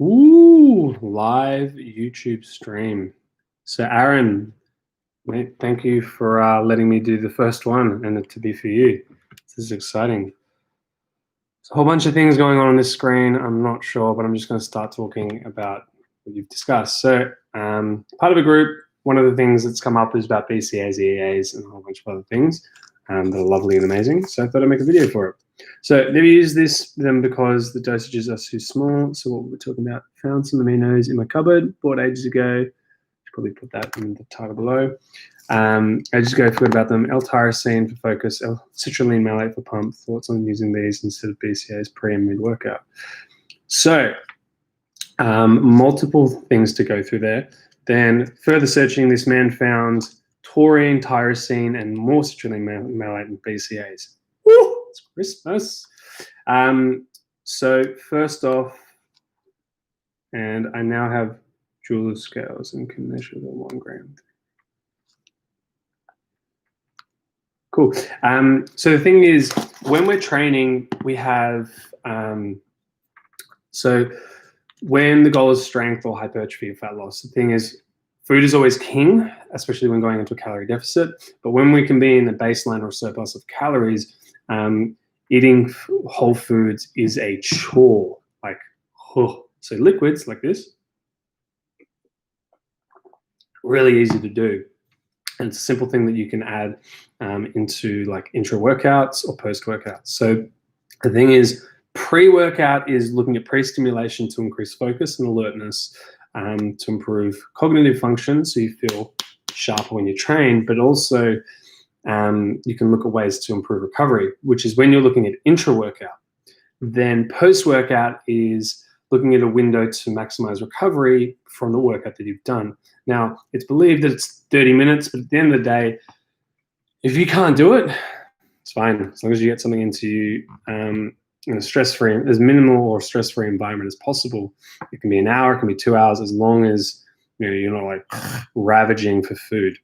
Ooh, live YouTube stream. So Aaron, mate, thank you for letting me do the first one and it to be for you. This is exciting. There's a whole bunch of things going on this screen. I'm not sure, but I'm just going to start talking about what you've discussed. So part of a group, one of the things that's come up is about BCAAs, EAAs, and a whole bunch of other things that are lovely and amazing. So I thought I'd make a video for it. So never use them because the dosages are too small. So what we're talking about, found some aminos in my cupboard, bought ages ago. Should probably put that in the title below. Ages ago, forgot about them. L-tyrosine for focus, Citrulline Malate for pump. Thoughts on using these instead of BCAAs pre and mid workout. So multiple things to go through there. Then further searching, this man found taurine, tyrosine, and more citrulline malate and BCAAs. Woo! It's Christmas. So first off, and I now have jeweler's scales and can measure the 1 gram. Cool. So the thing is, when we're training, we have, so when the goal is strength or hypertrophy or fat loss, the thing is, food is always king, especially when going into a calorie deficit. But when we can be in the baseline or surplus of calories, eating whole foods is a chore. Like, oh. So liquids like this, really easy to do. And it's a simple thing that you can add into like intra-workouts or post-workouts. So the thing is, pre-workout is looking at pre-stimulation to increase focus and alertness, to improve cognitive function so you feel sharper when you train, but also you can look at ways to improve recovery, which is when you're looking at intra-workout. Then post-workout is looking at a window to maximize recovery from the workout that you've done. Now, it's believed that it's 30 minutes, but at the end of the day, if you can't do it, it's fine. As long as you get something into you in a stress-free, as minimal or stress-free environment as possible. It can be an hour, it can be 2 hours, as long as you're not like ravaging for food.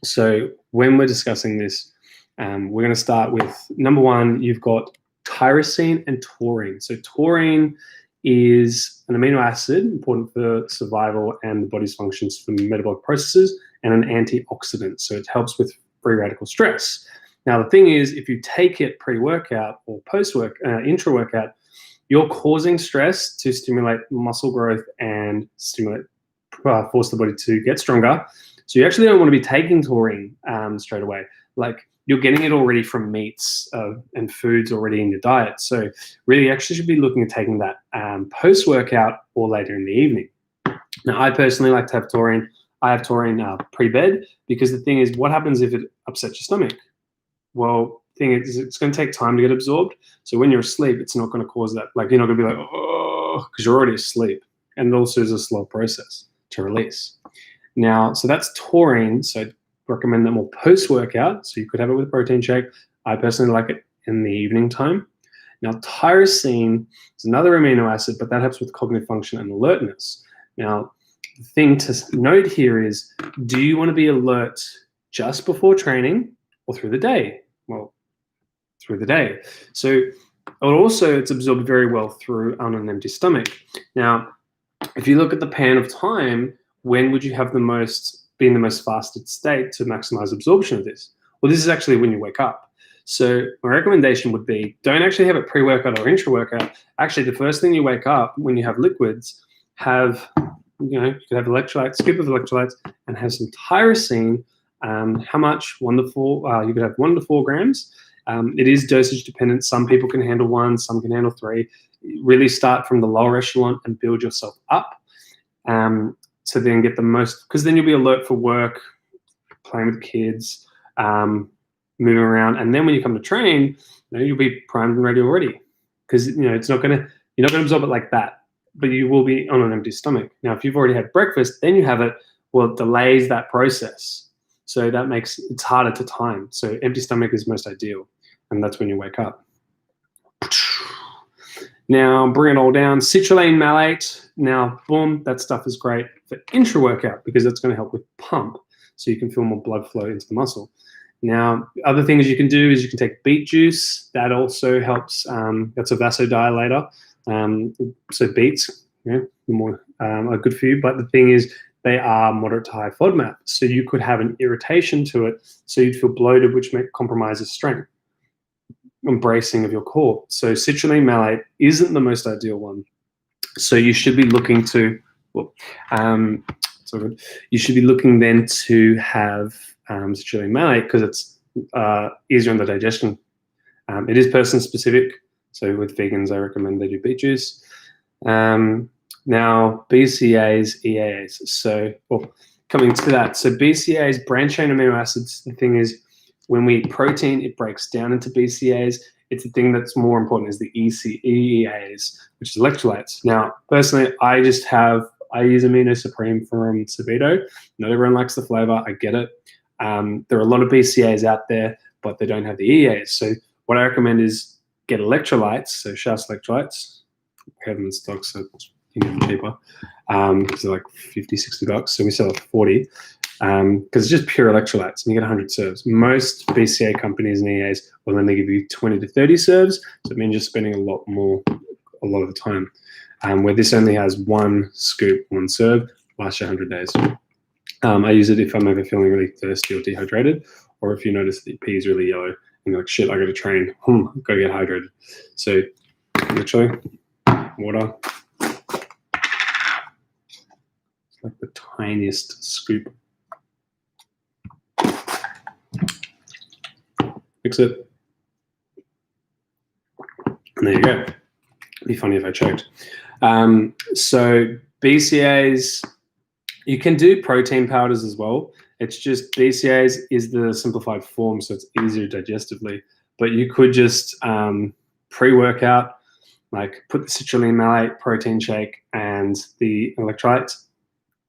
So when we're discussing this, we're going to start with number 1. You've got tyrosine and taurine. So taurine is an amino acid important for survival and the body's functions for metabolic processes, and an antioxidant. So it helps with free radical stress. Now, the thing is, if you take it pre-workout or post-work, intra-workout, you're causing stress to stimulate muscle growth and force the body to get stronger. So you actually don't want to be taking taurine straight away. Like, you're getting it already from meats and foods already in your diet. So really, you actually should be looking at taking that post-workout or later in the evening. Now, I personally like to have taurine. I have taurine pre-bed, because the thing is, what happens if it upsets your stomach? Well, the thing is, it's going to take time to get absorbed. So when you're asleep, it's not going to cause that. Like, you're not going to be like, oh, because you're already asleep. And it also is a slow process to release. Now, so that's taurine. So recommend that more post-workout. So you could have it with a protein shake. I personally like it in the evening time. Now, tyrosine is another amino acid, but that helps with cognitive function and alertness. Now, the thing to note here is, do you want to be alert just before training or through the day? Well, through the day. So also, it's absorbed very well through on an empty stomach. Now, if you look at the pan of time, when would you have be in the most fasted state to maximize absorption of this? Well, this is actually when you wake up. So my recommendation would be, don't actually have it pre-workout or intra-workout. Actually, the first thing you wake up when you have liquids, you could have electrolytes, scoop of electrolytes, and have some tyrosine. How much? 1 to 4. You could have 1 to 4 grams. It is dosage dependent. Some people can handle 1, some can handle 3. Really start from the lower echelon and build yourself up. To then get the most, because then you'll be alert for work, playing with kids, moving around, and then when you come to train, you'll be primed and ready already. Because you're not going to absorb it like that, but you will be on an empty stomach. Now, if you've already had breakfast, then you have it. Well, it delays that process, so that makes it's harder to time. So empty stomach is most ideal, and that's when you wake up. Now, bring it all down. Citrulline Malate. Now, boom, that stuff is great for intra-workout because it's going to help with pump, so you can feel more blood flow into the muscle. Now, other things you can do is you can take beet juice. That also helps. That's a vasodilator. So beets, the more are good for you. But the thing is, they are moderate to high FODMAP, so you could have an irritation to it, so you'd feel bloated, which may compromise strength and bracing of your core. So citrulline malate isn't the most ideal one. So you should be looking to, you should be looking then to have citrulline malate because it's easier on the digestion. It is person specific. So with vegans, I recommend they do beet juice. Now BCAAs, EAAs. So coming to that, so BCAAs, branched chain amino acids. The thing is, when we eat protein, it breaks down into BCAAs. It's the thing that's more important is the EAAs, which is electrolytes. Now, personally, I use Amino Supreme from Savedo. Not everyone likes the flavor. I get it. There are a lot of BCAAs out there, but they don't have the EAAs. So what I recommend is get electrolytes, so Shas electrolytes. We have them in stock, so it's cheaper. Because they're like $50, $60. So we sell it for 40. Because it's just pure electrolytes, and you get 100 serves. Most BCAA companies and EAs will only give you 20 to 30 serves, so it means you're spending a lot of the time. Where this only has 1 scoop, 1 serve, lasts you 100 days. I use it if I'm ever feeling really thirsty or dehydrated, or if you notice that your pee is really yellow and you're like, shit, I got to train, got to get hydrated. So literally, water. It's like the tiniest scoop. Mix it. And there you go. It'd be funny if I choked. So BCAAs, you can do protein powders as well. It's just BCAAs is the simplified form, so it's easier digestively. But you could just pre-workout, like put the citrulline malate protein shake and the electrolytes,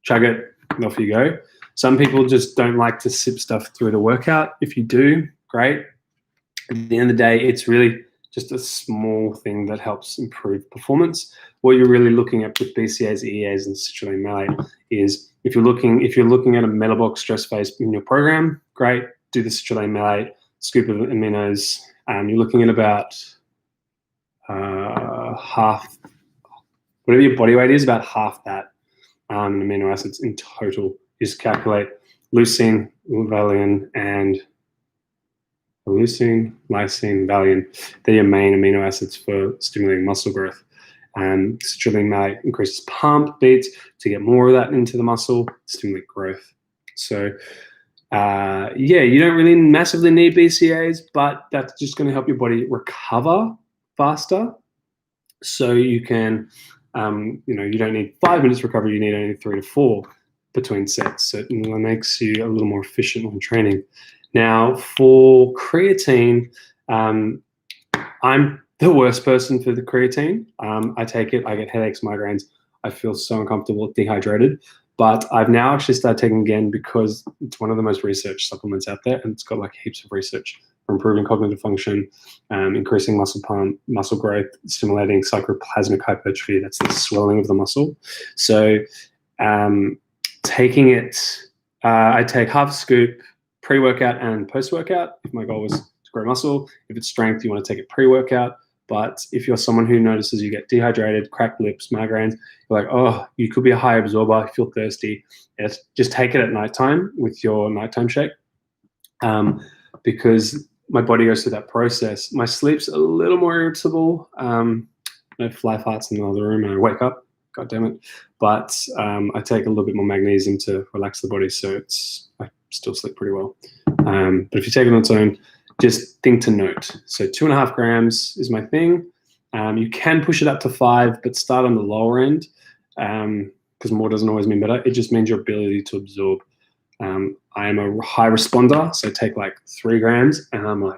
chug it, and off you go. Some people just don't like to sip stuff through the workout. If you do, great. At the end of the day, it's really just a small thing that helps improve performance. What you're really looking at with BCAAs, EAs, and citrulline malate is if you're looking at a metabolic stress phase in your program, great, do the citrulline malate, scoop of aminos. You're looking at about half, whatever your body weight is, about half that amino acids in total. Just calculate leucine, valine, and leucine, lysine, valine. They're your main amino acids for stimulating muscle growth. Citrulline malate increases pump beats to get more of that into the muscle, stimulate growth. So yeah, you don't really massively need BCAAs, but that's just going to help your body recover faster. So you can, you don't need 5 minutes recovery, you need only 3 to 4 between sets. So it makes you a little more efficient when training. Now, for creatine, I'm the worst person for the creatine. I take it, I get headaches, migraines. I feel so uncomfortable, dehydrated. But I've now actually started taking again because it's one of the most researched supplements out there, and it's got like heaps of research for improving cognitive function, increasing muscle pump, muscle growth, stimulating sarcoplasmic hypertrophy. That's the swelling of the muscle. So taking it, I take half a scoop pre-workout and post-workout if my goal was to grow muscle. If it's strength, you want to take it pre-workout. But if you're someone who notices you get dehydrated, cracked lips, migraines, you're like, oh, you could be a high absorber, you feel thirsty, just take it at nighttime with your nighttime shake. Because my body goes through that process. My sleep's a little more irritable. Fly farts in the other room and I wake up, God damn it. But I take a little bit more magnesium to relax the body, so I still sleep pretty well. But if you take it on its own, just thing to note. So 2.5 grams is my thing. You can push it up to 5, but start on the lower end because more doesn't always mean better. It just means your ability to absorb. I am a high responder, so I take like 3 grams and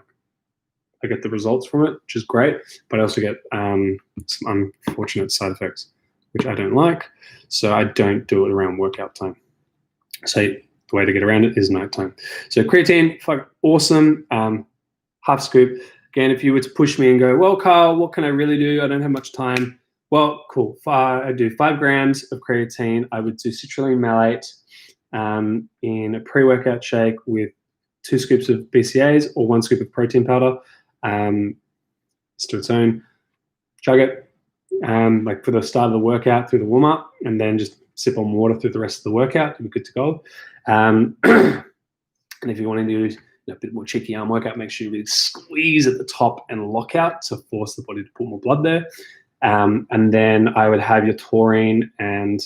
I get the results from it, which is great, but I also get some unfortunate side effects, which I don't like. So I don't do it around workout time. So the way to get around it is nighttime. So creatine, awesome. Half scoop. Again, if you were to push me and go, well, Karl, what can I really do? I don't have much time. Well, cool. I do 5 grams of creatine. I would do citrulline malate in a pre-workout shake with 2 scoops of BCAAs or 1 scoop of protein powder. Just to its own. Chug it. like for the start of the workout through the warm up, and then just sip on water through the rest of the workout. You'll be good to go. And if you want to do a bit more cheeky arm workout, make sure you really squeeze at the top and lock out to force the body to put more blood there. And then I would have your taurine, and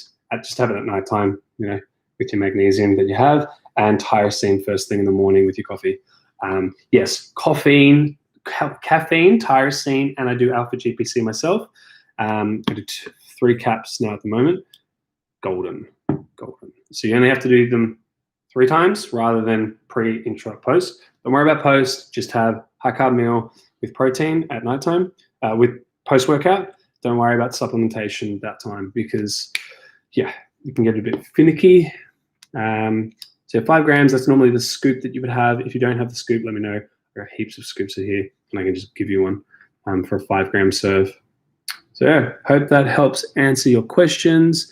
just have it at nighttime, with your magnesium that you have, and tyrosine first thing in the morning with your coffee. Yes, caffeine, tyrosine, and I do alpha GPC myself. I do 3 caps now at the moment. Golden. So you only have to do them 3 times rather than pre, intra, post. Don't worry about post. Just have high carb meal with protein at nighttime. With post workout, don't worry about supplementation that time, because yeah, you can get a bit finicky. So 5 grams, that's normally the scoop that you would have. If you don't have the scoop, let me know. There are heaps of scoops here, and I can just give you one for a 5 gram serve. So yeah, hope that helps answer your questions.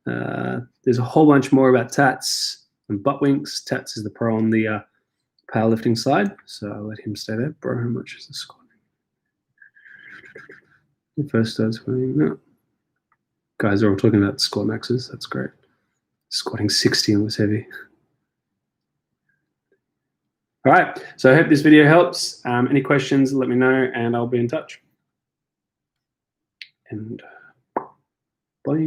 There's a whole bunch more about Tats and butt winks. Tats is the pro on the powerlifting side, so I'll let him stay there. Bro, how much is the squat? The first starts squatting. No. Guys are all talking about squat maxes. That's great. Squatting 60 and was heavy. All right, so I hope this video helps. Any questions, let me know, and I'll be in touch. And bye.